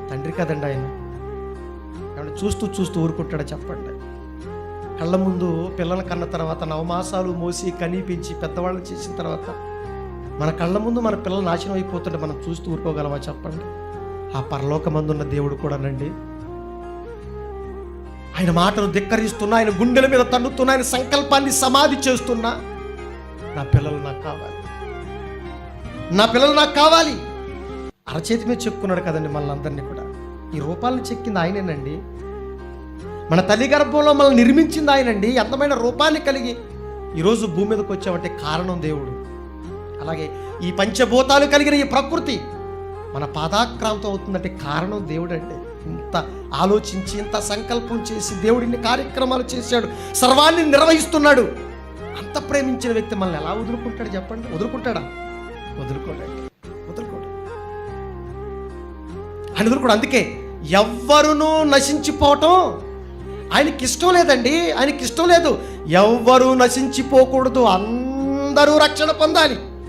తండ్రి కదండి ఆయన. ఏమన్నా చూస్తూ చూస్తూ ఊరుకుంటాడా చెప్పండి? కళ్ళ ముందు పిల్లల కన్న తర్వాత 9 మాసాలు మోసి కనిపించి పెద్దవాళ్ళని చేసిన తర్వాత మన కళ్ళ ముందు మన పిల్లలు నాశనం అయిపోతుంటే మనం చూస్తూ ఊరుకోగలమా చెప్పండి? ఆ పరలోకమందున్న దేవుడు కూడానండి ఆయన మాటను ధిక్కరిస్తున్నా, ఆయన గుండెల మీద తన్నుతున్నా, ఆయన సంకల్పాన్ని సమాధి చేస్తున్నా, నా పిల్లలు నాకు కావాలి, నా పిల్లలు నాకు కావాలి అరచేతి మీద చెప్పుకున్నాడు కదండి మనల్ని కూడా. ఈ రూపాలను చెక్కింది ఆయనేనండి. మన తల్లి గర్భంలో మనల్ని నిర్మించింది ఆయనండి. అందమైన రూపాన్ని కలిగి ఈరోజు భూమి మీదకి వచ్చామంటే కారణం దేవుడు. అలాగే ఈ పంచభూతాలు కలిగిన ఈ ప్రకృతి మన పాదాక్రాంతం అవుతుందంటే కారణం దేవుడు అండి. ఇంత ఆలోచించి ఇంత సంకల్పం చేసి దేవుడిని కార్యక్రమాలు చేశాడు, సర్వాన్ని నిర్వహిస్తున్నాడు. అంత ప్రేమించిన వ్యక్తి మనల్ని ఎలా వదులుకుంటాడు చెప్పండి? వదులుకుంటాడా? వదులుకోడండి, వదులుకోడు. ఆయన వదులుకోడు. అందుకే ఎవ్వరునూ నశించిపోవటం ఆయనకి ఇష్టం లేదండి. ఆయనకి ఇష్టం లేదు. ఎవ్వరూ నశించిపోకూడదు, అందరూ రక్షణ పొందాలి.